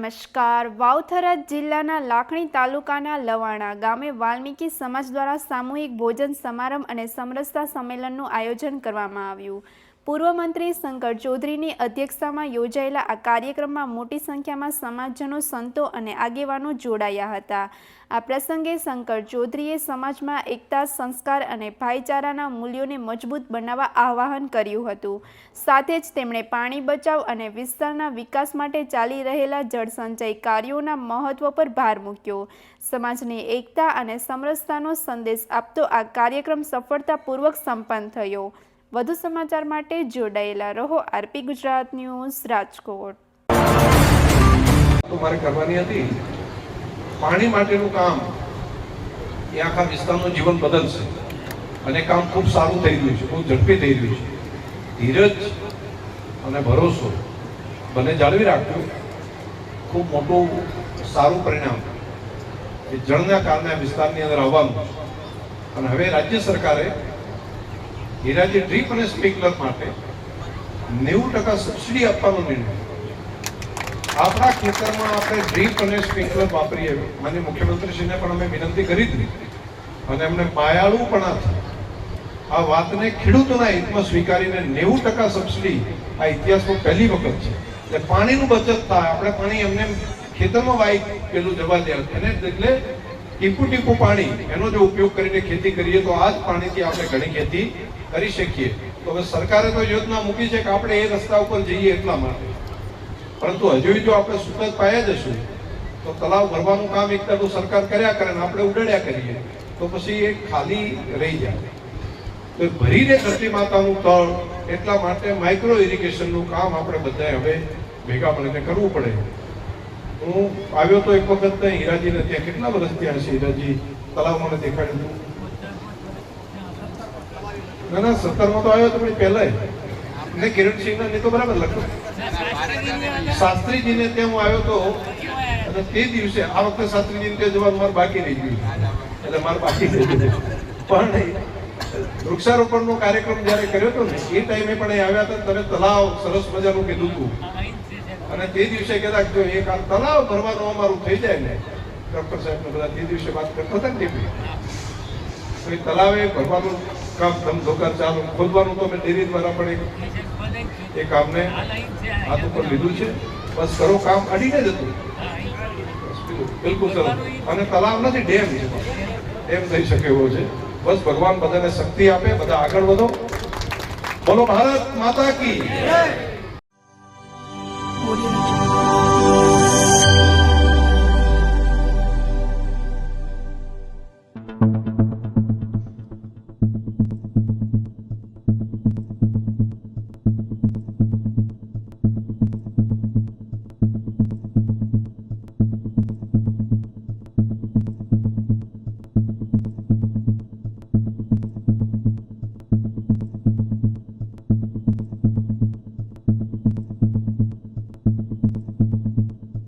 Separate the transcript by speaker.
Speaker 1: નમસ્કાર. વાવથરા જિલ્લાના લાખણી તાલુકાના લવાણા ગામે વાલ્મીકી સમાજ દ્વારા સામૂહિક ભોજન સમારંભ અને સમરસતા સંમેલનનું આયોજન કરવામાં આવ્યું. પૂર્વ મંત્રી શંકર ચૌધરીની અધ્યક્ષતામાં યોજાયેલા આ કાર્યક્રમમાં મોટી સંખ્યામાં સમાજજનો, સંતો અને આગેવાનો જોડાયા હતા. આ પ્રસંગે શંકર ચૌધરીએ સમાજમાં એકતા, સંસ્કાર અને ભાઈચારાના મૂલ્યોને મજબૂત બનાવવા આહ્વાન કર્યું હતું. સાથે જ તેમણે પાણી બચાવ અને વિસ્તારના વિકાસ માટે ચાલી રહેલા જળસંચય કાર્યોના મહત્વ પર ભાર મૂક્યો. સમાજની એકતા અને સમરસતાનો સંદેશ આપતો આ કાર્યક્રમ સફળતાપૂર્વક સંપન્ન થયો. વધુ સમાચાર માટે જોડાયેલા રહો. RP Gujarat news, Rajkot.
Speaker 2: મારે કરવાની હતી પાણી માટેનું કામ, એ આખા વિસ્તારનું જીવન બદલશે અને કામ ખૂબ સારું થઈ રહ્યું છે, બહુ ઝડપી થઈ રહ્યું છે. ધીરજ અને ભરોસો બંને જાળવી રાખવું ખૂબ મોટું સારું પરિણામ એ જળના કારણે આ વિસ્તારની અંદર આવવાનું. અને હવે રાજ્ય સરકારે હીરાજી ડ્રીપ અને સ્પ્રિંકલર માટે 90% સબસિડી આપવાનો નિર્ણય. આપણા ખેતરમાં આપણે ડ્રીપ અને સ્પ્રિંકલર વાપરીએ. માનનીય મુખ્યમંત્રીશ્રીને પણ અમે વિનંતી કરી હતી અને એમને માયાળુપણાથી આ વાતને ખેડૂતોના હિતમાં સ્વીકારીને 90% સબસિડી આ ઇતિહાસમાં પહેલી વખત છે. એટલે પાણીનું બચત થાય. આપણે પાણી એમને ખેતરમાં વાઈ પેલું જવા દે, એને એટલે ટીપું ટીપું પાણી એનો જો ઉપયોગ કરીને ખેતી કરીએ તો આ જ પાણીથી આપણે ઘણી ખેતી કરી શકીએ. તો હવે સરકારે તો યોજના મૂકી છે કે આપણે એ રસ્તા ઉપર જઈએ એટલા માટે. પરંતુ હજુ જો આપણે સુતત પાયા જશું તો તળાવ ભરવાનું કામ એક તરફ સરકાર કર્યા કરે ને આપણે ઉડાડ્યા કરીએ તો પછી એ ખાલી રહી જાય. તો ભરીને ધરતી માતાનું તળ, એટલા માટે માઇક્રો ઇરિગેશનનું કામ આપણે બધાએ હવે ભેગા મળીને કરવું પડે. હું આવ્યો તો એક વખત હીરાજીને ત્યાં, કેટલા વર્ષ ત્યાં છે હીરાજી તળાવ મને દેખાડ્યું હતું. ના 17માં તો આવ્યો તો પણ પહેલા ને કિરણસિંહ ને તો બરાબર લખો શાસ્ત્રીજીને ત્યાં હું આવ્યો તો, અને તે દિવસે આ વખતે શાસ્ત્રીજીને ત્યાં જવાનું મારે બાકી રહી ગયું, એટલે મારે બાકી રહી ગયું. પણ વૃક્ષારોપણનો કાર્યક્રમ જયારે કર્યો હતો ને એ ટાઈમે પણ એ આવ્યા હતા. તમે તળાવ સરસ મજાનું કીધું હતું અને તે દિવસે કહેતા જો એક આ તળાવ ભરવાનું અમારું થઈ જાય ને, ડોક્ટર સાહેબ ને બધા તે દિવસે વાત કરતા હતા ને તો એ તળાવે ભરવાનું કામ ધમધોકાર ચાલુ, ખોદવાનું તો અમે ડેરી દ્વારા પણ એ કામને હાથ ઉપર લીધું છે. બસ કરો, કામ અડીને જ હતું. બિલકુલ સરસ. અને તળાવ નથી, ડેમ છે. ડેમ થઈ શકે એવો છે. બસ ભગવાન બધાને શક્તિ આપે, બધા આગળ વધો. બોલો ભારત માતા કી જય.